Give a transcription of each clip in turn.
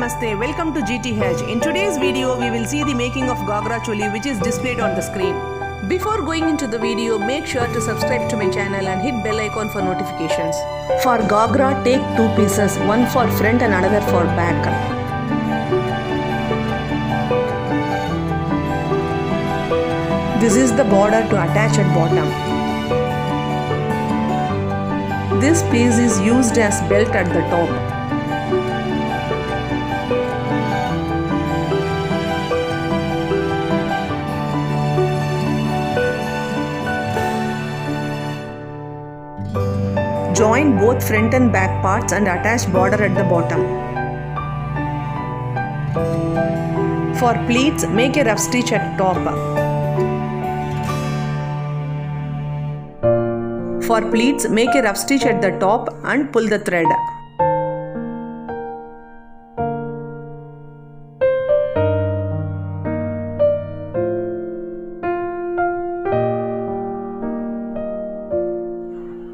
Namaste, welcome to GTH. In today's video, we will see the making of Gagra Choli, which is displayed on the screen. Before going into the video, make sure to subscribe to my channel and hit bell icon for notifications. For Gagra, take two pieces, one for front and another for back. This is the border to attach at bottom. This piece is used as belt at the top. Join both front and back parts and attach border at the bottom. For pleats, make a rough stitch at top. For pleats, make a rough stitch at the top and pull the thread.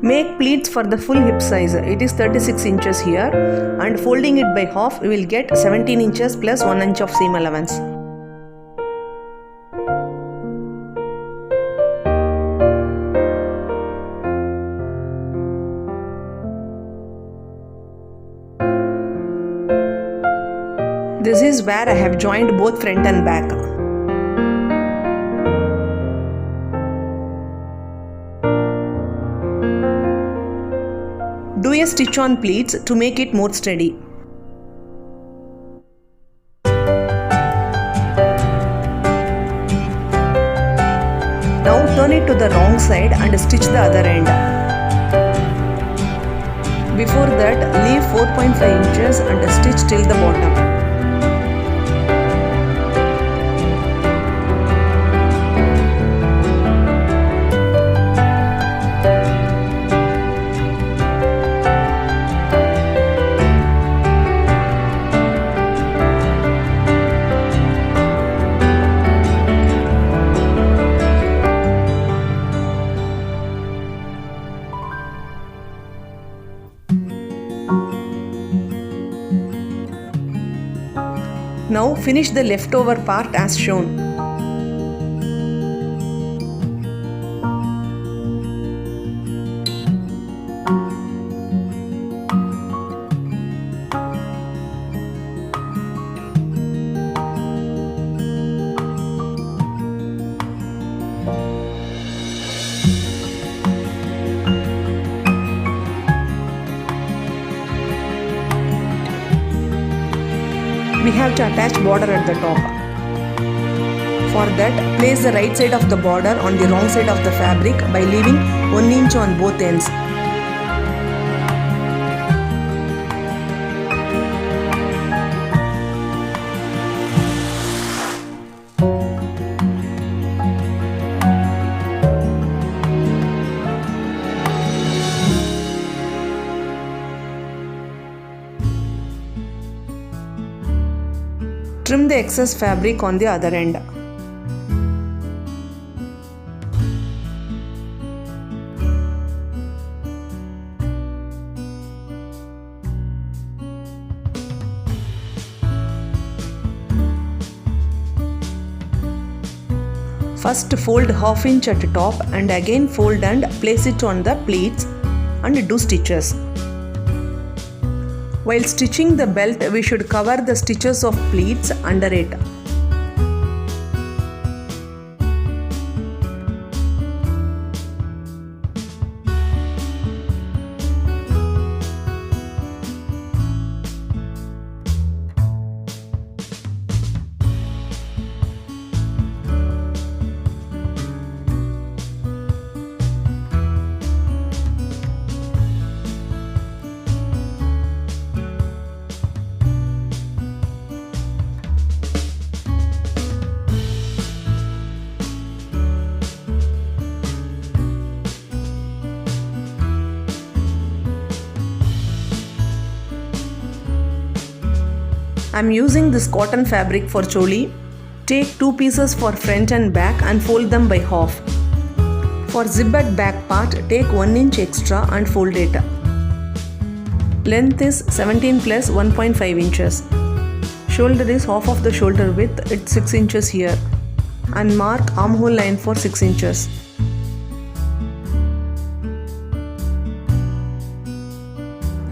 Make pleats for the full hip size. It is 36 inches here, and folding it by half, we will get 17 inches plus 1 inch of seam allowance. This is where I have joined both front and back. Do a stitch on pleats to make it more steady. Now turn it to the wrong side and stitch the other end. Before that, leave 4.5 inches and stitch till the bottom. Now finish the leftover part as shown. We have to attach border at the top. For that, place the right side of the border on the wrong side of the fabric by leaving 1 inch on both ends. Trim the excess fabric on the other end. First fold half inch at the top and again fold and place it on the pleats and do stitches. While stitching the belt, we should cover the stitches of pleats under it. I am using this cotton fabric for choli. Take two pieces for front and back and fold them by half. For zip at back part, take 1 inch extra and fold it. Length is 17 plus 1.5 inches. Shoulder is half of the shoulder width, it's 6 inches here. And mark armhole line for 6 inches.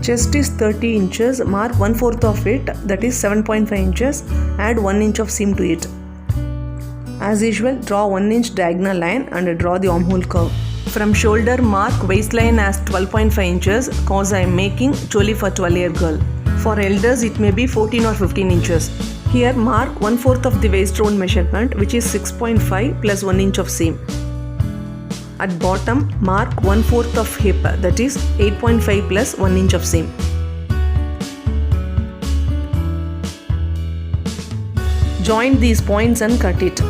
Chest is 30 inches, mark 1/4 of it, that is 7.5 inches, add 1 inch of seam to it. As usual, draw 1 inch diagonal line and draw the armhole curve. From shoulder, mark waistline as 12.5 inches cause I am making choli for 12-year girl. For elders, it may be 14 or 15 inches. Here, mark 1/4 of the waist round measurement, which is 6.5 plus 1 inch of seam. At bottom, mark 1/4 of hip, that is 8.5 plus 1 inch of seam. Join these points and cut it.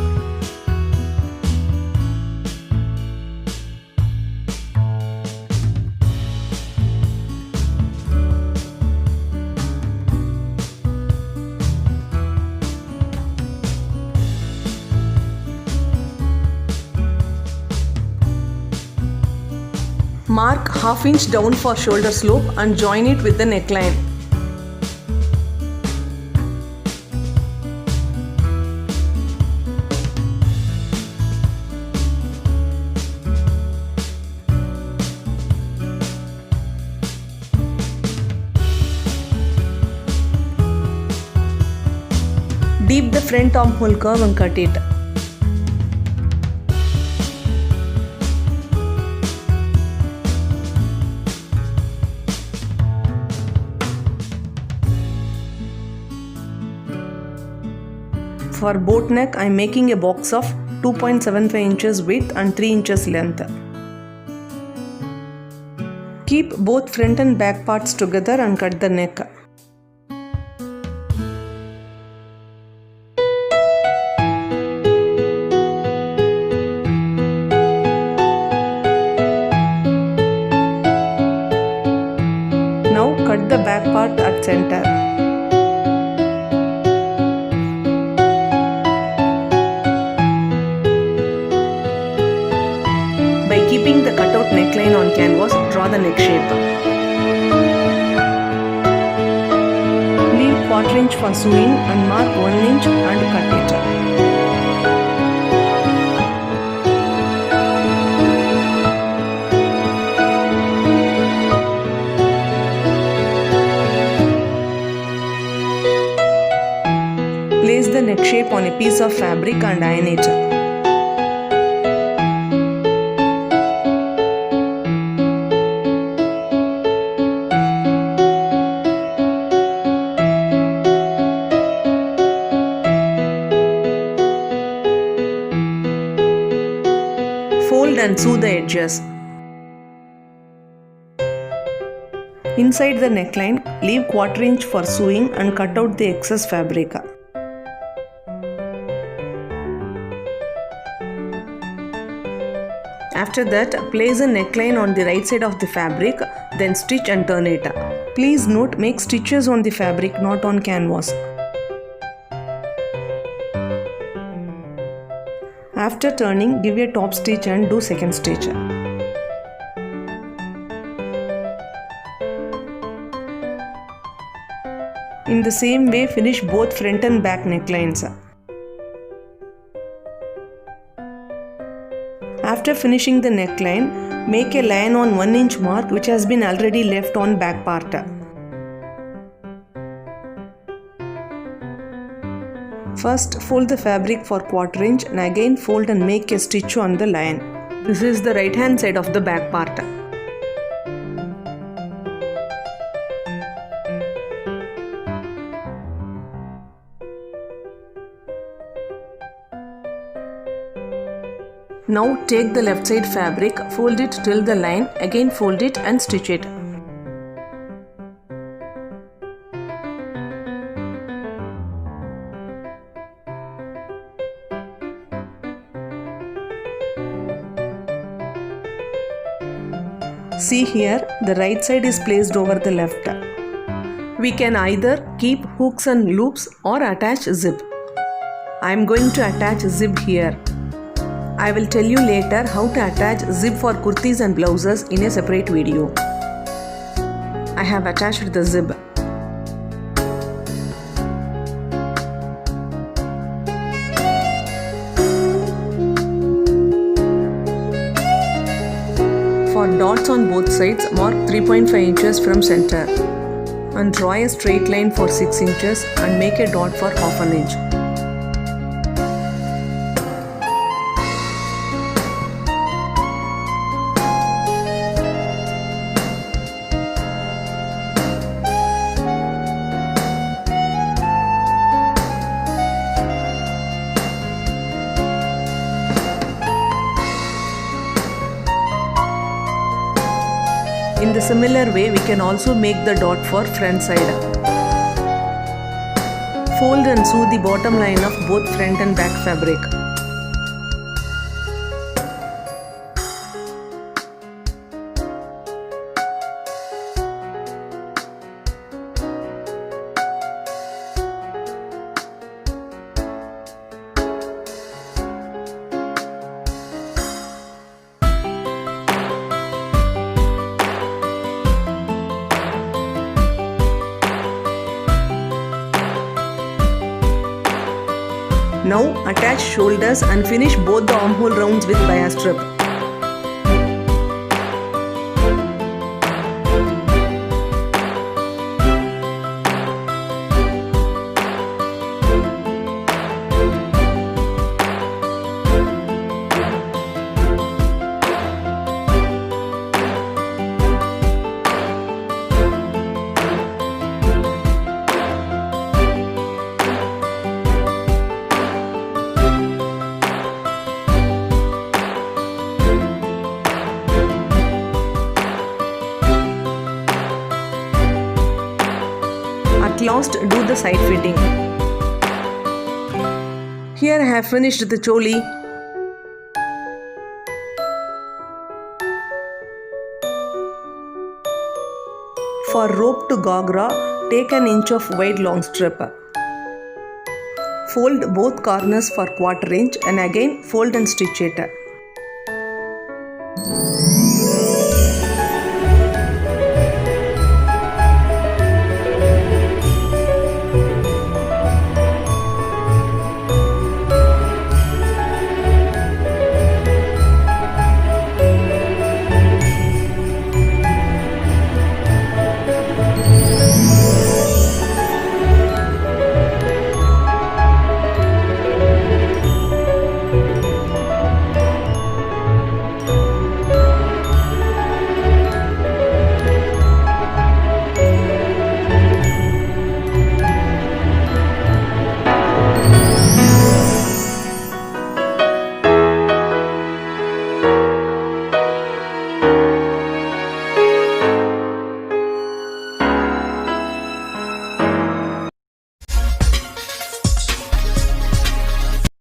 Mark ½ inch down for shoulder slope and join it with the neckline. Deep the front armhole curve and cut it. For boat neck, I am making a box of 2.75 inches width and 3 inches length. Keep both front and back parts together and cut the neck. Now cut the back part at center. By keeping the cutout neckline on canvas, draw the neck shape. Leave 1/4 inch for sewing and mark 1 inch and cut it. Place the neck shape on a piece of fabric and iron it. Fold and sew the edges. Inside the neckline, leave 1/4 inch for sewing and cut out the excess fabric. After that, place a neckline on the right side of the fabric, then stitch and turn it. Please note, make stitches on the fabric, not on canvas. After turning, give a top stitch and do second stitch. In the same way, finish both front and back necklines. After finishing the neckline, make a line on 1 inch mark which has been already left on back part. First, fold the fabric for 1/4 inch and again fold and make a stitch on the line. This is the right hand side of the back part. Now take the left side fabric, fold it till the line, again fold it and stitch it. See here, the right side is placed over the left. We can either keep hooks and loops or attach zip. I am going to attach zip here. I will tell you later how to attach zip for kurtis and blouses in a separate video. I have attached the zip. For dots on both sides, mark 3.5 inches from center and draw a straight line for 6 inches and make a dot for half an inch. In the similar way, we can also make the dot for front side. Fold and sew the bottom line of both front and back fabric. Now attach shoulders and finish both the armhole rounds with bias strip. At last, do the side fitting. Here I have finished the choli. For rope to Gagra, take an inch of wide long strip. Fold both corners for 1/4 inch and again fold and stitch it.